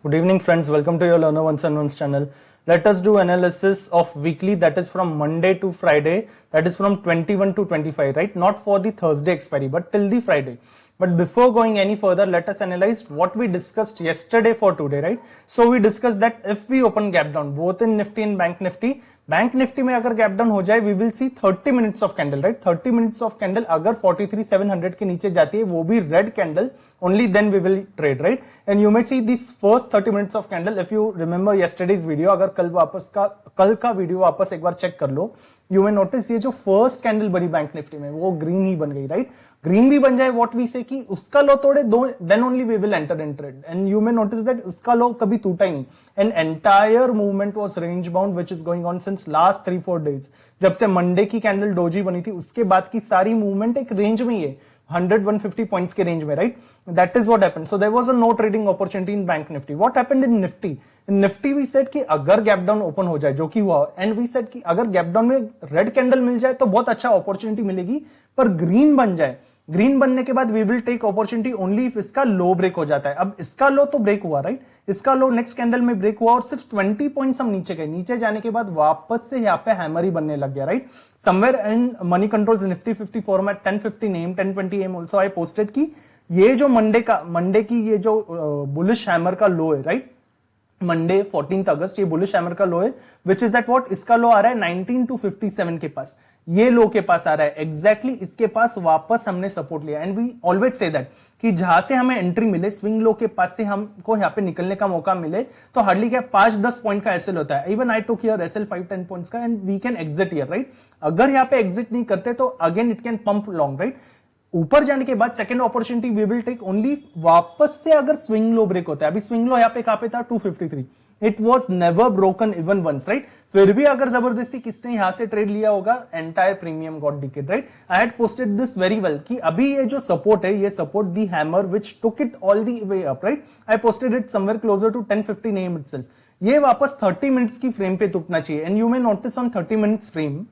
Good evening, friends. Welcome to your Learner Ones and Ones channel. Let us do analysis of weekly, that is from Monday to Friday, that is from 21 to 25, right? Not for the Thursday expiry, but till the Friday. But before going any further, let us analyze what we discussed yesterday for today, right? So we discussed that if we open gap down, both in Nifty and Bank Nifty में अगर gap down हो जाए, we will see 30 minutes of candle, right? 30 minutes of candle अगर 43,700 के नीचे जाती है, वो भी red candle, only then we will trade, right? And you may see this first 30 minutes of candle. If you remember yesterday's video, अगर कल का वीडियो वापस एक बार चेक कर लो, you may notice ये जो फर्स्ट कैंडल बनी बैंक निफ्टी में वो ग्रीन ही बन गई, राइट? ग्रीन भी बन जाए, व्हाट वी से कि उसका लो तोड़े then only we will enter in trade, and you may notice that उसका लो कभी टूटा ही नहीं, and entire movement was range bound which is going on since last 3-4 days. जब से मंडे की कैंडल डोजी बनी थी उसके बाद की सारी मूवमेंट एक रेंज में ही है, 100-150 पॉइंट्स के रेंज में, right? That is what happened. So there was a no trading opportunity in bank Nifty. What happened in Nifty? In Nifty we said कि अगर गैप डाउन ओपन हो जाए, जो कि हुआ, एंड वी सेड कि अगर गैप डाउन में रेड कैंडल मिल जाए तो बहुत अच्छा अपॉर्चुनिटी मिलेगी, पर ग्रीन बन जाए, ग्रीन बनने के बाद we will take opportunity only if इसका लो ब्रेक हो जाता है. अब इसका लो तो ब्रेक हुआ, राइट? इसका लो नेक्स्ट कैंडल में ब्रेक हुआ और सिर्फ 20 पॉइंट्स हम नीचे गए. नीचे जाने के बाद वापस से यहाँ पे हैमर ही बनने लग गया, right? Somewhere in money controls Nifty 50 format 1015 AM 1020 AM also I posted कि ये जो मंडे की ये जो बुलिश हैमर का लो है, राइट? मंडे 14 अगस्त ये बुलिश हैमर का लो है, विच इज दैट व्हाट, इसका लो आ रहा है 19 to 57 के पास, ये लो के पास आ रहा है एग्जैक्टली इसके पास वापस हमने सपोर्ट लिया. And we always say that कि जहां से हमें एंट्री मिले, स्विंग लो के पास से हमको यहाँ पे निकलने का मौका मिले, तो हार्डली क्या 5-10 पॉइंट का एसएल होता है. Even I took here SL 5-10 points का, and we can exit here, right? अगर यहाँ पे एग्जिट नहीं करते तो again it can pump long, right? ऊपर जाने के बाद second opportunity we will take only वापस से अगर स्विंग लो ब्रेक होता है. अभी स्विंग लो यहाँ पे कहां पे था, 253. It was never broken even once, right? फिर भी अगर जबरदस्ती किसने यहां से ट्रेड लिया होगा, entire premium got decayed, right? I had posted this very well कि अभी ये जो सपोर्ट है, ये support the hammer which took it all the way up, right? I posted it somewhere closer to 10:15 AM itself. ये वापस 30 minutes की frame पे टूटना चाहिए. And you may notice on 30 minutes frame,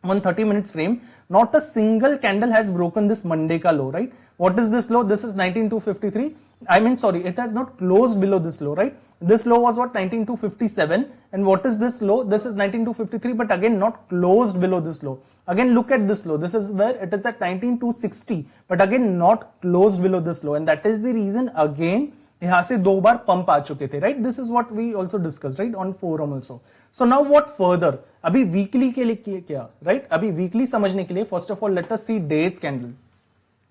on 30 minutes frame, not a single candle has broken this Monday ka low, right? What is this low? This is 19,253. I mean, sorry, it has not closed below this low, right? This low was what, 19,257, and what is this low? This is 19,253, but again not closed below this low. Again look at this low, this is where it is at 19,260, but again not closed below this low, and that is the reason again यहां से दो बार pump आ चुके थे, right? This is what we also discuss, right, on forum also. So now what further, अभी weekly के लिए क्या, राइट? अभी वीकली समझने के लिए first of all let us see days candle.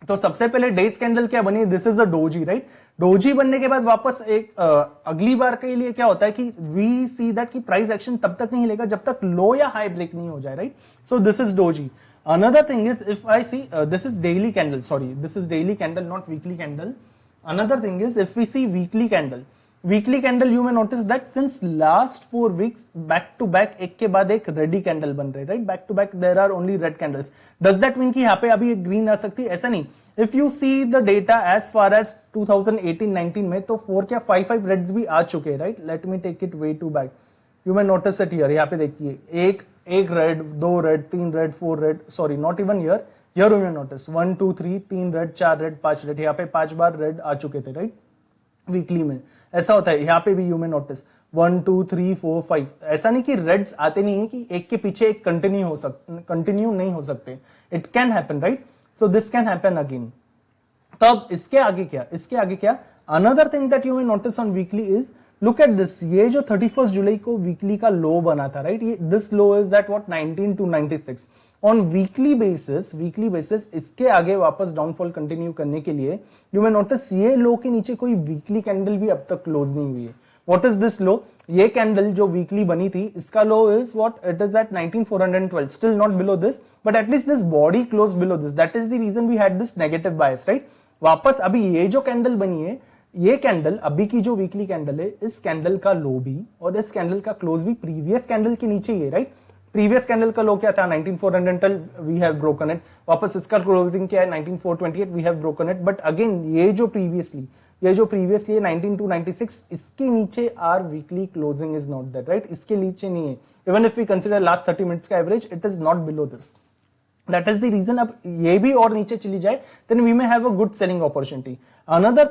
तो सबसे पहले डेज कैंडल क्या बनी, this is a doji, right? Doji बनने के बाद वापस एक अगली बार के लिए क्या होता है कि वी सी दैट कि प्राइस एक्शन तब तक नहीं लेगा जब तक लो या हाई ब्रेक नहीं हो जाए, right? So this is doji. Another thing is, if I see this is daily candle, sorry, this is daily candle, not weekly candle. Another thing is, if we see weekly candle you may notice that since last 4 weeks back to back एक के बाद एक ready candle बन रहे, right? Back to back there are only red candles. Does that mean कि यहाँ पे अभी एक ग्रीन आ सकती है? ऐसा नहीं. If you see the data as far as 2018-19 में, तो 4 क्या 5 रेड्स भी आ चुके हैं, right? Let me take it way to back. You may notice it here, यहाँ पे देखिए एक red, 2 red, 3 red, 4 red, sorry not even here, here you may notice 1 2 3 3 red, 4 red, 5 red, यहाँ पे 5 बार रेड आ चुके थे, राइट? वीकली में ऐसा होता है. यहाँ पे भी यू मे नोटिस 1 2 3 4 5. ऐसा नहीं कि रेड्स आते नहीं है कि एक के पीछे एक कंटिन्यू नहीं हो सकते. It can happen, right? So this can happen again. तब इसके आगे क्या, another thing that you may notice on weekly is, look at this. ये जो 31 जुलाई को वीकली का लो बना था, राइट? ये this low is that what 19,296 on weekly basis. इसके आगे वापस डाउनफॉल कंटिन्यू करने के लिए यू मे नोटिस ये लो के नीचे कोई वीकली कैंडल भी अब तक क्लोज नहीं हुई है. What is this low? ये कैंडल जो वीकली बनी थी, इसका low is what, it is at 19,412, still not below this, but at least this body close below this. That is the reason we had this negative bias, right? वापस अभी ये जो candle बनी है, ये कैंडल अभी की जो वीकली कैंडल है, इस कैंडल का लो भी और इस कैंडल का क्लोज भी प्रीवियस कैंडल के नीचे ही है, राइट? प्रीवियस कैंडल का लो क्या था, 19,412, वी हैव ब्रोकन इट. वापस इसका क्लोजिंग क्या है, 19,428, we have broken it. But again ये जो प्रीवियसली है 19,296, इसके नीचे our weekly closing is not that, right? इसके नीचे नहीं है. Even if we consider last 30 minutes का average, it is not below this. That is the reason. अब ये भी और नीचे चली जाए then we may have a good selling opportunity. Another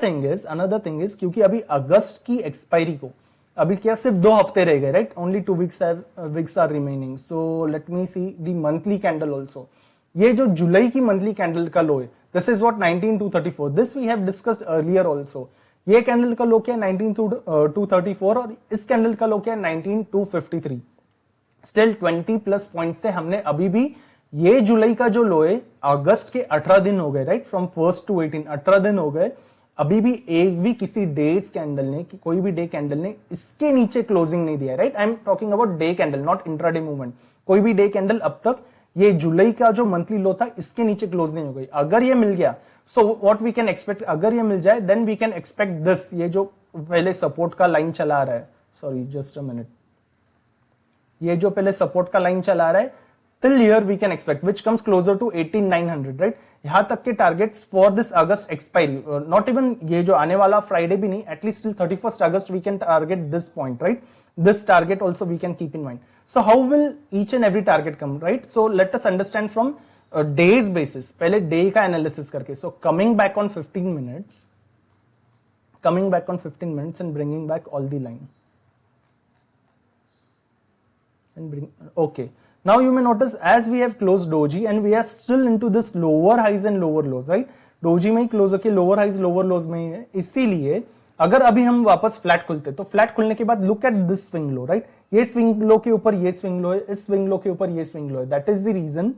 thing is क्योंकि अभी अगस्त की एक्सपायरी को अभी क्या सिर्फ 2 हफ्ते रह गए, right, only 2 weeks are remaining. So let me see the monthly candle also. ये जो जुलाई की मंथली कैंडल का लो है, this is what 19234, this we have discussed earlier also. ये कैंडल का लो क्या है 19234 और इस कैंडल का लो क्या है 19253। स्टिल 20 प्लस पॉइंट से हमने अभी भी ये जुलाई का जो लो है, अगस्त के 18 दिन हो गए, राइट, फ्रॉम 1 to 18 18 दिन हो गए, अभी भी एक भी किसी डेज कैंडल ने, कोई भी डे कैंडल ने इसके नीचे क्लोजिंग नहीं दिया, right. I am talking about day candle, not intraday movement. कोई भी डे कैंडल अब तक ये जुलाई का जो मंथली लो था इसके नीचे क्लोज नहीं हो गई। अगर ये मिल गया, so what we can expect, अगर ये मिल जाए then we can expect this, ये जो पहले सपोर्ट का लाइन चला रहा है, सॉरी जस्ट अ मिनट, ये जो पहले सपोर्ट का लाइन चला रहा है till here we can expect which comes closer to 18900, right। यहां तक के targets for this August expiry, not even ये जो आने वाला फ्राइडे भी नहीं, at least till 31st August we can target this point, right. This target also we can keep in mind. So how will each and every target come, right. So let us understand from day's basis, पहले day का analysis करके। So coming back on 15 minutes, coming back on 15 minutes and bringing back all the line and bring, okay, now you may notice as we have closed doji and we are still into this lower highs and lower lows, right। doji में ही close होके lower highs lower लोज में ही है, इसीलिए अगर अभी हम वापस flat खुलते तो फ्लैट खुलने के बाद look at this swing low, right. ये स्विंग लो के ऊपर ये स्विंग लो है, इस स्विंग लो के ऊपर ये स्विंग लो है, that is the reason.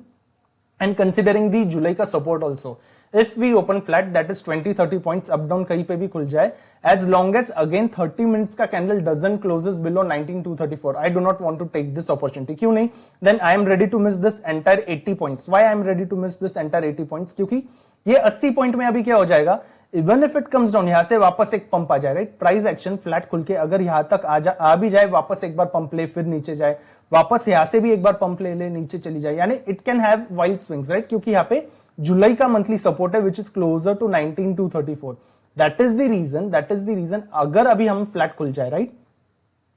And considering the जुलाई का support also, if we open flat that is 20-30 points up down कहीं पे भी खुल जाए, as long as again 30 minutes का candle doesn't closes below 19234, I do not want to take this opportunity. क्यों नहीं, then I am ready to miss this entire 80 points. Why I am ready to miss this entire 80 points, क्योंकि ये 80 point में अभी क्या हो जाएगा, even if it comes down, यहां से वापस एक पंप आ जाए, राइट। प्राइस एक्शन फ्लैट खुल के अगर यहां तक आ भी जाए, वापस एक बार पंप ले, फिर नीचे जाए, वापस यहां से भी एक बार पंप ले नीचे चली जाए, यानी it can have wild swings, right. क्योंकि यहाँ पे जुलाई का मंथली सपोर्ट है which is closer to 19234, that is the reason अगर अभी हम फ्लैट खुल जाए, राइट,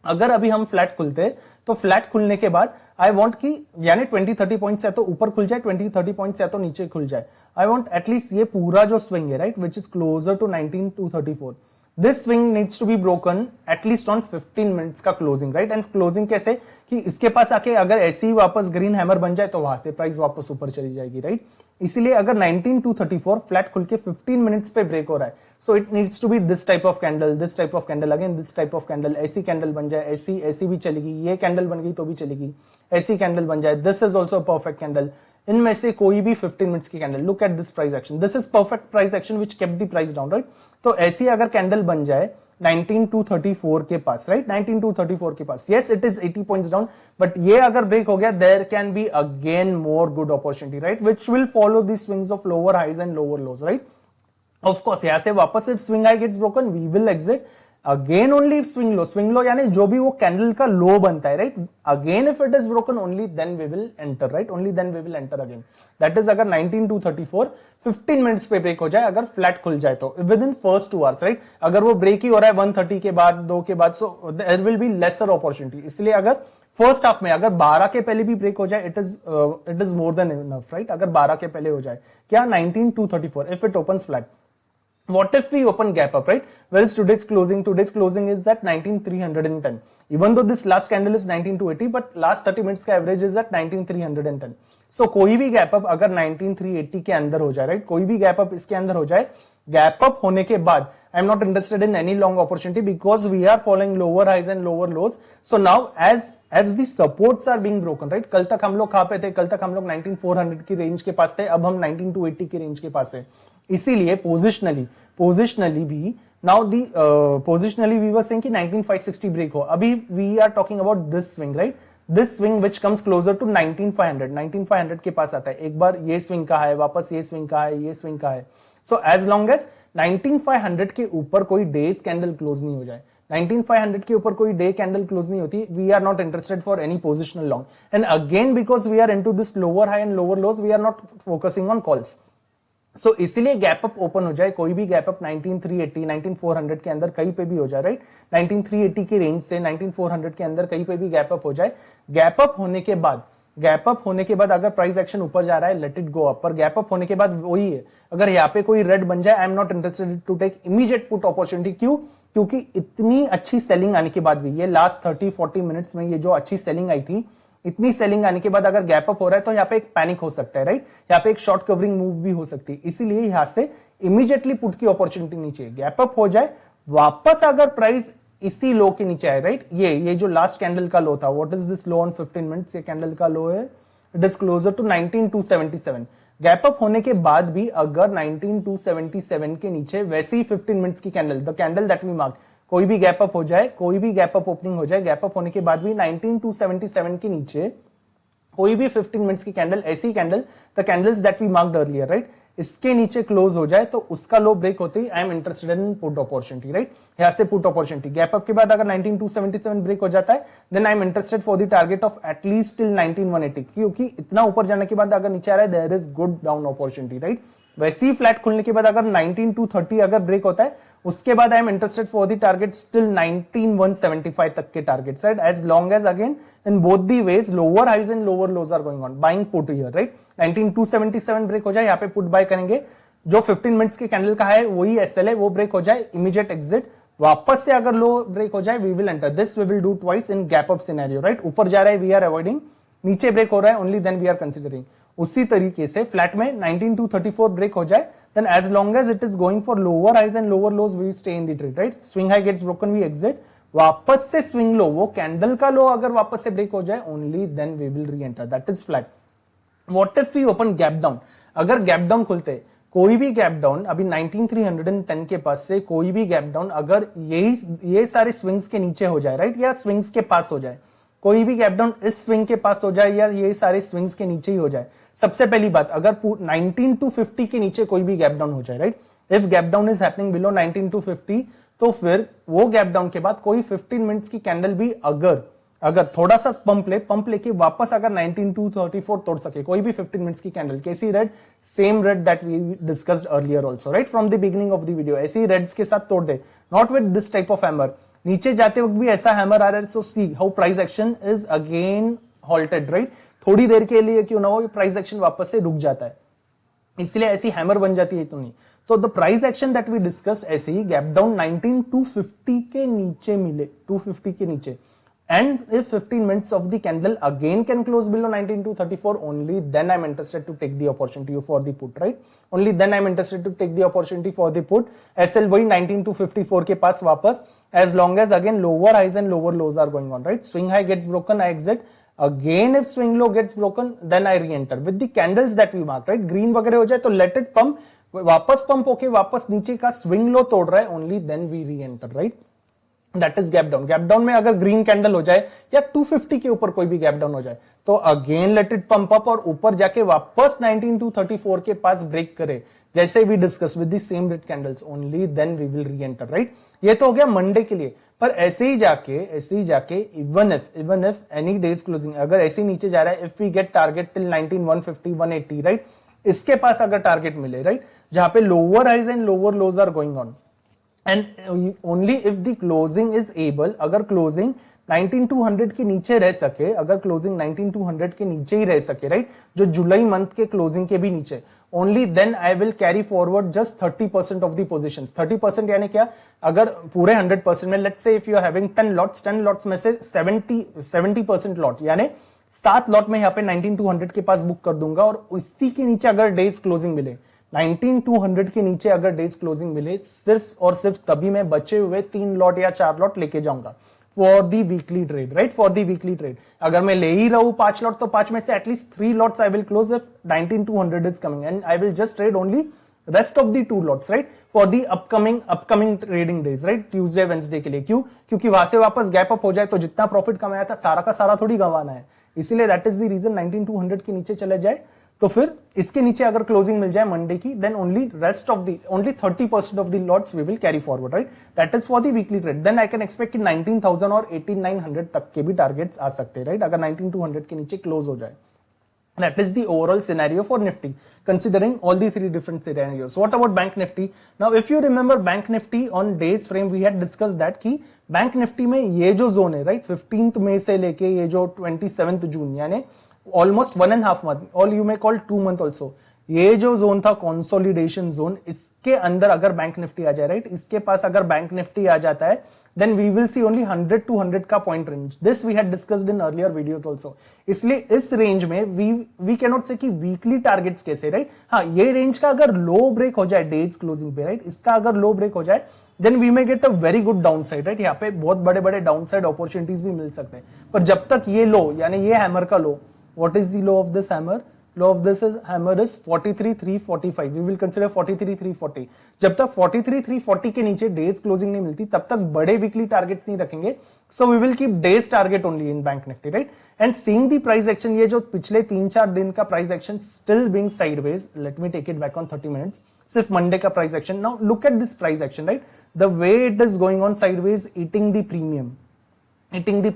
अगर अभी हम फ्लैट खुलते तो फ्लैट खुलने के बाद आई वांट कि यानी 20-30 पॉइंट्स या तो ऊपर खुल जाए, 20-30 पॉइंट्स या तो नीचे खुल जाए। आई वांट एटलीस्ट ये पूरा जो स्विंग है, right, which is closer to 19234, this swing needs to be broken at least on 15 minutes का क्लोजिंग, राइट। एंड क्लोजिंग कैसे कि इसके पास आके अगर ऐसे ही वापस ग्रीन हैमर बन जाए तो वहां से प्राइस वापस ऊपर चली जाएगी, राइट। इसीलिए अगर 19234 फ्लैट खुल के 15 मिनट्स पे ब्रेक हो रहा है, so it needs to be this type of candle, this type of candle, again this type of candle, ऐसी कैंडल बन जाए, ऐसी भी चलेगी, ये कैंडल बन गई तो भी चलेगी, ऐसी कैंडल बन जाए, this is also perfect candle, इनमें से कोई भी 15 मिनट्स की candle, look at this price action, this is perfect price action which kept the price down, right. तो ऐसी अगर कैंडल बन जाए 19234 के पास, राइट, 19234 के पास, yes it is 80 points down, but ये अगर ब्रेक हो गया there can be again more good opportunity, right, which will follow the swings of lower highs and lower lows, right. Of course यहां से वापस if swing high gets broken we will exit, again only swing low यानी जो भी वो candle का low बनता है, right, again if it is broken only then we will enter, right, only then we will enter again, that is अगर 19234 15 minutes पे break हो जाए, अगर फ्लैट खुल जाए तो with in first 2 hours, right. अगर वो ब्रेक ही हो रहा है 130 के बाद 2 के बाद, so there will be lesser opportunity. इसलिए अगर फर्स्ट हाफ में अगर 12 के पहले भी ब्रेक हो जाए it is more than enough, right. अगर 12 के पहले हो जाए क्या 19234 if it opens flat, what if we open gap up, right, well today's closing is at 19310, even though this last candle is 19280 but last 30 minutes का average is at 19310, so कोई भी gap up अगर 19380 के अंदर हो जाए, right, कोई भी गैप अप इसके अंदर हो जाए, गैप अप होने के बाद I am not interested in any long opportunity because we are following lower highs and lower lows, so now as the supports are being broken, right. कल तक हम लोग कहां पे थे, कल तक हम लोग 19400 की रेंज के पास थे, अब हम 19280 की रेंज के पास है, इसीलिए पोजिशनली भी now the positionally we were saying कि 19560 ब्रेक हो, अभी we are talking about this swing, right, this swing which comes closer to 19500 के पास आता है, एक बार ये स्विंग का है, वापस ये स्विंग का है, ये स्विंग का है, सो एज लॉन्ग एज 19500 के ऊपर कोई डेज कैंडल क्लोज नहीं हो जाए, 19500 के ऊपर कोई डे कैंडल क्लोज नहीं होती, we are not interested for any positional long, and again because we are into this lower high and lower lows we are not focusing on calls, so इसीलिए gap up open हो जाए, कोई भी gap up 19380 19400 के अंदर कहीं पे भी हो जाए, राइट, 19380 की रेंज से 19400 के अंदर कहीं पे भी गैप अप हो जाए, गैप अप होने के बाद गैप अप होने के बाद अगर प्राइस एक्शन ऊपर जा रहा है, लेट इट गो अप, पर गैप अप होने के बाद वही है, अगर यहाँ पे कोई रेड बन जाए, I am not interested to take immediate put opportunity. क्यों? क्योंकि इतनी अच्छी सेलिंग आने के बाद भी, ये लास्ट 30-40 मिनट्स में ये जो अच्छी सेलिंग आई थी, इतनी सेलिंग आने के बाद अगर गैप अप हो रहा है तो यहाँ पे एक पैनिक हो सकता है, राइट? यहाँ पे एक शॉर्ट कवरिंग मूव भी हो सकती है, इसीलिए यहां से इमीडिएटली पुट की अपॉर्चुनिटी नहीं चाहिए। गैप अप हो जाए, वापस अगर प्राइस इसी लो के नीचे आए, राइट? ये जो लास्ट कैंडल का लो था, what is this low on 15 minutes? ये कैंडल का लो है, it is closer to 19277। Gap up होने के बाद भी अगर 19277 के नीचे वैसे ही 15 मिनट्स की candle, the candle that we mark, कोई भी गैप अप हो जाए, कोई भी गैप अप ओपनिंग हो जाए, गैप अप होने के बाद भी 19277 के नीचे कोई भी 15 मिनट्स की कैंडल, ऐसी candle, the candles that we marked earlier, right, इसके नीचे क्लोज हो जाए तो उसका लो ब्रेक होते ही I am interested in put opportunity, right? यहां से पुट अपॉर्चुनिटी गैप अप के बाद अगर 19277 ब्रेक हो जाता है, then I am interested for the target of at least till 19180, क्योंकि इतना ऊपर जाने के बाद अगर नीचे आ रहा है, there is good down opportunity, right? वैसे ही फ्लैट खुलने के बाद अगर 19230 अगर ब्रेक होता है, उसके बाद I am interested for the target still 19175 तक के target side, as long as again in both the ways lower highs and lower lows are going on, buying put here, right? 19277 break हो जाए, यहाँ पे पुट बाय करेंगे, जो 15 minutes के candle का है वही एसएल है, वो ब्रेक हो जाए, इमीडिएट एग्जिट। वापस से अगर लो ब्रेक हो जाए, we will enter this, we will do twice in gap up scenario, right? ऊपर जा रहा है, वी आर अवॉइडिंग, नीचे ब्रेक हो रहा है, only then we are considering. उसी तरीके से फ्लैट में 19234 ब्रेक हो जाए, then as long as it is going for lower highs and lower lows, we stay in the trade, right? Swing high gets broken, we exit. वापस से swing low, वो candle का लो अगर वापस से ब्रेक हो जाए, only then we will re-enter, that is flat. What if we open gap down? अगर गैप डाउन खुलते, कोई भी गैप डाउन, अभी 19310 के पास से कोई भी गैप डाउन अगर ये सारे स्विंग्स के नीचे हो जाए, राइट, या स्विंग्स के पास हो जाए, कोई भी गैप डाउन इस स्विंग के पास हो जाए या ये सारे स्विंग्स के नीचे ही हो जाए, सबसे पहली बात, अगर 19250 के नीचे कोई भी गैप डाउन हो जाए, right, if gap down is happening below 19250, तो फिर वो गैप डाउन के बाद कोई 15 मिनट्स की कैंडल भी अगर थोड़ा सा पंप लेके वापस अगर 19234 तोड़ सके, कोई भी 15 मिनट्स की कैंडल, कैसी red, same red that we discussed earlier also, right, from the beginning of the video, ऐसी रेड्स के साथ तोड़ दे, not with this type of hammer, नीचे जाते वक्त भी ऐसा हैमर आ रहा है, so see how price action is again halted, right? थोड़ी देर के लिए क्यों ना हो, प्राइस एक्शन वापस से रुक जाता है, इसलिए ऐसी हैमर बन जाती है, तो नहीं। तो the price action that we discussed, ऐसे ही गैप डाउन 19250 के नीचे मिले, 250 के नीचे, and if 15 minutes of the candle again can close below 19234, only then I'm interested to take the opportunity for the put, right? Only then I'm interested to take the opportunity for the put. SL वही 19254 के पास वापस, as long as again lower highs and lower lows are going on, right? Swing high gets broken, I exit. Again if swing low gets broken, then I re-enter with the candles that we mark, right? Green वगैरह हो जाए तो let it pump, वापस pump होके वापस नीचे का swing low तोड़ रहा है, only then we re-enter, right? That is gap down. Gap down में अगर ग्रीन कैंडल हो जाए या 250 के ऊपर कोई भी गैप डाउन हो जाए, तो again let it pump up और ऊपर जाके वापस 19234 के पास ब्रेक करे, जैसे we discuss with the same red candles, only then we will reenter, right? ये तो हो गया मंडे के लिए, पर ऐसे ही जाके even if any day's closing अगर ऐसे ही नीचे जा रहा है, if we get target till 19150 180, right, इसके पास अगर टारगेट मिले, राइट, जहां पे lower highs and lower lows are going on, and only if the closing is able, अगर क्लोजिंग 19200 के नीचे रह सके, अगर क्लोजिंग 19200 के नीचे ही रह सके, राइट, जो जुलाई मंथ के क्लोजिंग के भी नीचे, only then I will carry forward just 30% of the positions. 30% यानी क्या, अगर पूरे 100% में, let's say if you are having 10 lots में से 70% लॉट, यानी 7 लॉट में यहाँ पे 19200 के पास बुक कर दूंगा, और उसी के नीचे अगर डेज क्लोजिंग मिले, 19200 के नीचे अगर डेज क्लोजिंग मिले, सिर्फ और सिर्फ तभी मैं बचे हुए 3 लॉट या 4 लॉट लेके जाऊंगा for the weekly trade, right, for the weekly trade. अगर मैं ले ही रहूं 5 लॉट, तो 5 में से at least 3 lots I will close if 19200 is coming, and I will just trade only rest of the 2 lots, right, for the upcoming trading days, right, Tuesday Wednesday के लिए। क्यों? क्योंकि वहां से वापस गैप अप हो जाए तो जितना प्रॉफिट कमाया था सारा का सारा थोड़ी गंवाना है, इसीलिए दैट इज द रीजन 19200 के नीचे चले जाए, तो फिर इसके नीचे अगर क्लोजिंग मिल जाए मंडे की, then only 30% of the lots we will carry forward, right, that is for the weekly trade. Then I can expect कि 19000 और 18900 तक के भी टारगेट्स आ सकते हैं, राइट, अगर 19200 के नीचे क्लोज हो जाए। That is the overall scenario for Nifty, considering all the 3 different scenarios. What about Bank Nifty? Now, if you remember Bank Nifty on days frame, we had discussed that कि Bank Nifty में ये जो zone है, right, 15th मई से लेके ये जो 27th जून, यानी ऑलमोस्ट 1.5 month, और you may call 2 month also, ये जो जोन था कंसोलिडेशन जोन, इसके अंदर अगर बैंक निफ्टी आ जाए, राइट, इसके पास अगर बैंक निफ्टी आ जाता है, then we will see only 100 to 100 का point range. This we had discussed in earlier videos also. इसलिए इस रेंज में वी कैन नॉट से कि वीकली टारगेट्स कैसे, राइट. हाँ, ये रेंज का अगर लो ब्रेक हो जाए डेज क्लोजिंग पे, राइट, इसका अगर लो ब्रेक हो जाए, then we may get a very good downside, right. यहाँ पे बहुत बड़े बड़े डाउन साइड अपॉर्चुनिटीज भी मिल सकते हैं. पर जब तक ये लो, यानी ये हैमर का low, what is the low of this hammer? Low of this is hammer is 43,345. We will consider 43,340. जब तक 43,340 के नीचे डेज क्लोजिंग नहीं मिलती, तब तक बड़े वीकली टारगेट नहीं रखेंगे. So we will keep day's target only in bank Nifty, right. And seeing the price action, ये जो पिछले 3-4 दिन का price action still being sideways. Let me take it back on 30 minutes. सिर्फ मंडे का price action. Now look at this price action, right. The way it is going on sideways, eating the premium, eating the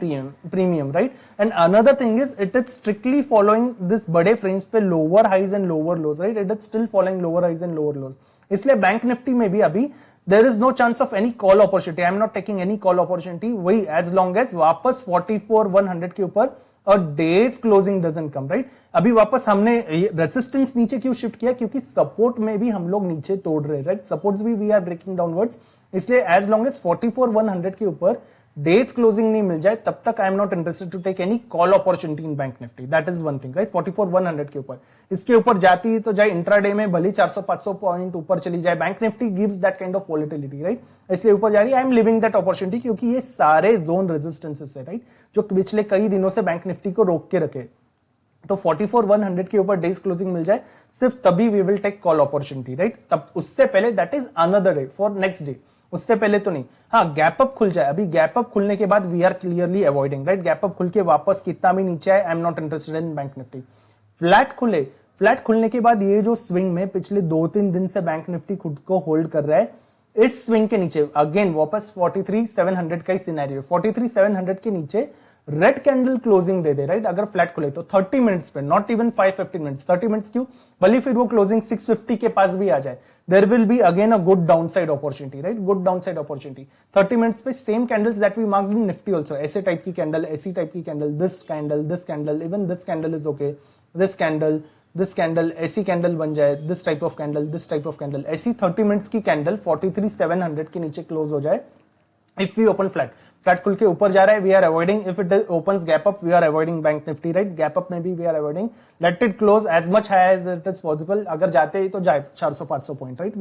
premium, right. And another thing is it is strictly following this bade frames पे lower highs and lower lows, right. It is still following lower highs and lower lows. इसलिए bank Nifty में भी अभी there is no chance of any call opportunity. I am not taking any call opportunity. वही as long as वापस 44,100 के ऊपर और days closing doesn't come, right. अभी वापस हमने रेजिस्टेंस नीचे क्यों शिफ्ट किया? क्योंकि सपोर्ट में भी हम लोग नीचे तोड़ रहे, राइट. सपोर्ट्स भी वी आर ब्रेकिंग डाउनवर्ड्स. इसलिए एज लॉन्ग एज 44,100 के ऊपर डेज क्लोजिंग नहीं मिल जाए, तब तक I am not interested to take any call opportunity in bank Nifty. That is one thing, right. 44,100 के ऊपर, इसके ऊपर जाती है तो जाए इंट्राडे में भले 400-500 पॉइंट ऊपर चली जाए. Bank Nifty gives that kind of volatility, right. इसलिए ऊपर जा रही है. I am living that opportunity, क्योंकि ये सारे जोन रेजिस्टेंसेस है, राइट, जो पिछले कई दिनों से बैंक निफ्टी को रोक के रखे. तो 44,100 के ऊपर डेज क्लोजिंग मिल जाए, सिर्फ तभी we will take call opportunity, right. तब उससे पहले that is another day for next day, उससे पहले तो नहीं. हाँ, गैप अप खुल जाए, अभी गैप अप खुलने के बाद we are clearly avoiding, right. Gap up खुल के वापस कितना भी नीचे आए, I am not interested in bank Nifty. Flat खुले, फ्लैट खुलने के बाद ये जो स्विंग में पिछले 2-3 दिन से बैंक निफ्टी खुद को होल्ड कर रहा है, इस स्विंग के नीचे अगेन वापस 43,700 का ही सिनेरियो. 43,700 के नीचे रेड कैंडल क्लोजिंग दे दे, राइट. अगर फ्लैट खुले तो 30 मिनट्स पे, नॉट इवन 5-15 मिनट्स, 30 मिनट्स क्यों, भले फिर वो क्लोजिंग 650 के पास भी आ जाए, there will be again a good downside opportunity, right. Good downside opportunity 30 minutes पे. Same candles that we marked in Nifty also, ऐसे टाइप की कैंडल, ऐसी टाइप की candle, this candle, even this candle is okay, this candle, ऐसी candle बन जाए, this type of candle, ऐसी 30 minutes की कैंडल 43,700 के नीचे क्लोज हो जाए. इफ वी ओपन फ्लैट खुल के ऊपर जा रहा है, we are avoiding. If it opens gap up, we are avoiding Bank Nifty, right. Gap up में भी we are avoiding. Let it close as much high as it is possible. अगर जाते ही तो जाए 400-500 point, right.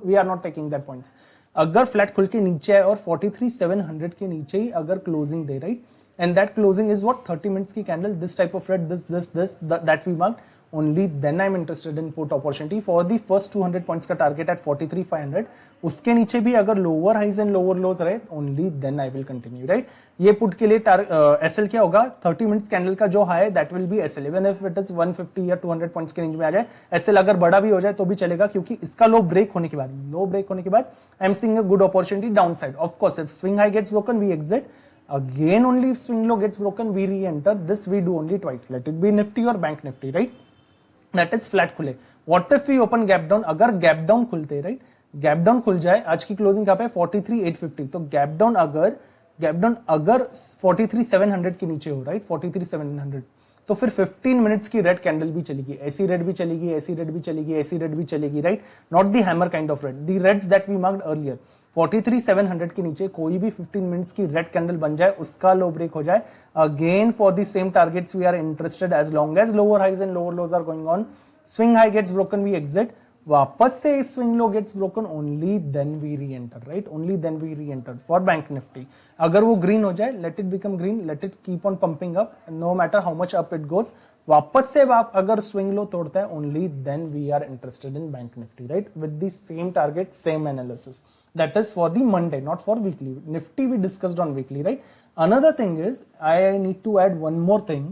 We are not taking that points. अगर flat खुल के नीचे है और 43,700 के नीचे ही अगर क्लोजिंग दे, right, and that closing is what 30 minutes की candle, this type of red, this that we marked, only then I'm interested in put opportunity for the first 200 points का target at 43,500. उसके नीचे भी अगर lower highs and lower lows रहे, only then I will continue, right. ये put के लिए SL क्या होगा? 30 मिनट्स कैंडल का जो हाई है that will be SL, even if it is 150 या 200 पॉइंट्स के रेंज में आ जाए. SL अगर बड़ा भी हो जाए तो भी चलेगा, क्योंकि इसका लो ब्रेक होने के बाद I am seeing a good opportunity downside. Of course, if swing high gets broken, we exit. Again, only if swing low gets broken, we re-enter. This we do only twice. Let it be Nifty or Bank Nifty, right? That is flat खुले. What if we open gap down? अगर gap down खुलते, right, gap down खुल जाए, आज की closing कहां पे है? 43,850. तो गैप डाउन अगर 43,700 के नीचे हो, राइट, 43,700, तो फिर 15 मिनट्स की रेड कैंडल भी चलेगी, ऐसी रेड भी चलेगी, ऐसी रेड भी चलेगी, ऐसी रेड भी चलेगी, right. Not the hammer kind of red, the reds that we marked earlier. 43,700 के नीचे कोई भी 15 मिनट्स की रेड कैंडल बन जाए, उसका लो ब्रेक हो जाए, again for the same targets we are interested as long as lower highs and lower lows are going on. Swing high gets broken, we exit. वापस से swing low gets broken, only then we reenter, right. Only then we reenter for Bank Nifty. अगर वो green हो जाए, let it become green, let it keep on pumping up, no matter how much up it goes. वापस से अगर swing low तोड़ता है, only then we are interested in bank Nifty, right, with the same target, same analysis. That is for the Monday, not for weekly. Nifty we discussed on weekly, right? Another thing is, I need to add one more thing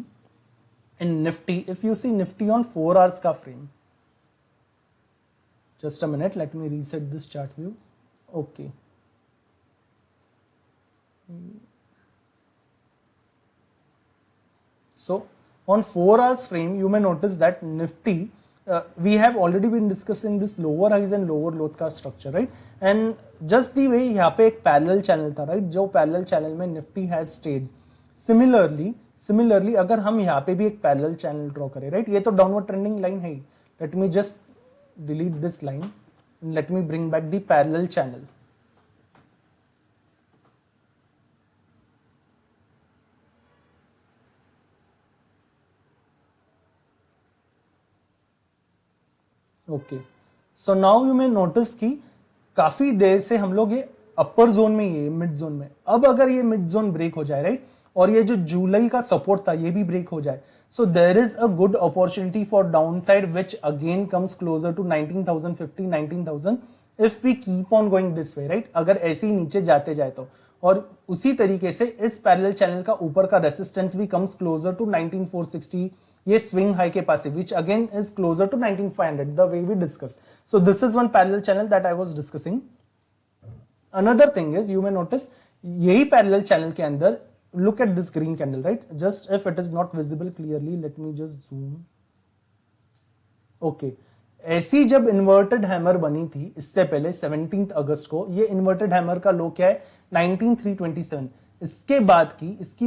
in Nifty. If you see Nifty on 4 hours ka frame, just a minute, let me reset this chart view. Okay. So on 4 hours frame, you may notice that Nifty, we have already been discussing this lower highs and lower lows का structure, right? And just the way यहाँ पे एक parallel channel था, right? जो parallel channel में Nifty has stayed. Similarly, similarly अगर हम यहाँ पे भी एक पैरेलल चैनल ड्रॉ करें, राइट, ये तो डाउनवर्ड ट्रेंडिंग लाइन है ही. Let me just delete this line, let me bring back the parallel channel. Okay, so now you may notice कि काफी देर से हम लोग ये अपर जोन में, ये मिड जोन में, अब अगर ये मिड जोन ब्रेक हो जाए, राइट, और ये जो जुलाई का सपोर्ट था ये भी ब्रेक हो जाए, so there is a good opportunity for downside which again comes closer to 19,050, 19,000 if we keep on going this way, right, अगर ऐसे ही नीचे जाते जाए तो. और उसी तरीके से इस पैरेलल चैनल का ऊपर का रेसिस्टेंस भी कम्स क्लोजर टू 19,460, ये स्विंग हाई के पास है, which again is closer to 19,500, the way we discussed. So this is one parallel channel that I was discussing. Another thing is, you may notice, यही parallel channel के अंदर, look at this green candle, right? Just if it is not visible clearly, let me just zoom. Okay. ऐसी जब inverted hammer बनी थी इससे पहले 17 अगस्त को, ये इन्वर्टेड हैमर का लो क्या है, 19,327. इसके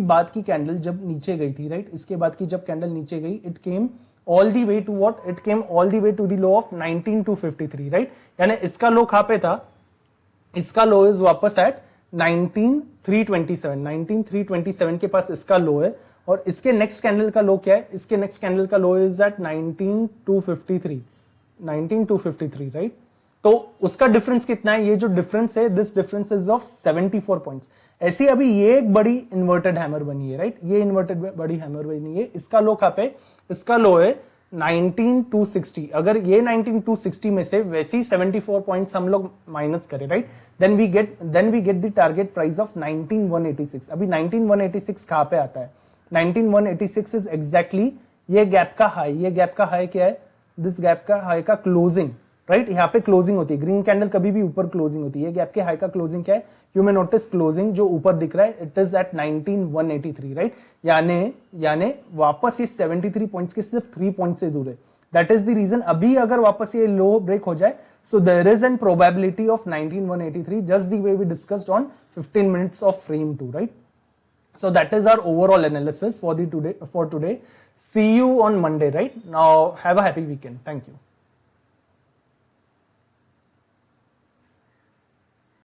बाद की कैंडल जब नीचे गई थी, राइट, इसके बाद की जब कैंडल नीचे गई, it came all the way to what, it came all the way to the low of 19,253, right. यानी इसका लो कहां पे था, इसका लो इज वापस एट 19,327, 19,327 के पास इसका लो है. और इसके नेक्स्ट कैंडल का लो क्या है, इसके नेक्स्ट कैंडल का लो इज एट 19,253, 19,253, राइट. तो उसका डिफरेंस कितना है, ये जो डिफरेंस है, this difference is of 74 points. ऐसी अभी ये एक बड़ी इन्वर्टेड हैमर बनी है, राइट, ये इन्वर्टेड बड़ी हैमर बनी है. इसका लो कहां पे, इसका लो है 19,260. अगर ये 19,260 में से वैसे ही 74 पॉइंट्स हम लोग माइनस करें, right, then we get the target price of 19,186. अभी 19,186 कहां पे आता है, 19,186 इज एग्जैक्टली ये गैप का हाई. ये गैप का हाई क्या है, दिस गैप का हाई का क्लोजिंग, राइट, यहाँ पे क्लोजिंग होती है. ग्रीन कैंडल कभी भी ऊपर क्लोजिंग होती है. ये गैप के हाई का क्लोजिंग क्या है, यू मे नोटिस क्लोजिंग जो ऊपर दिख रहा है, इट इज एट 19,183, राइट. यानी वापस ये 73 पॉइंट्स के सिर्फ 3 पॉइंट से दूर है. दैट इज द रीजन अभी अगर वापस ये लो ब्रेक हो जाए, so there is an probability of 19,183, just the way we discussed on 15 minutes of frame 2, right. So that is our overall analysis for today. See you on Monday, right? Now have a happy weekend. Thank you.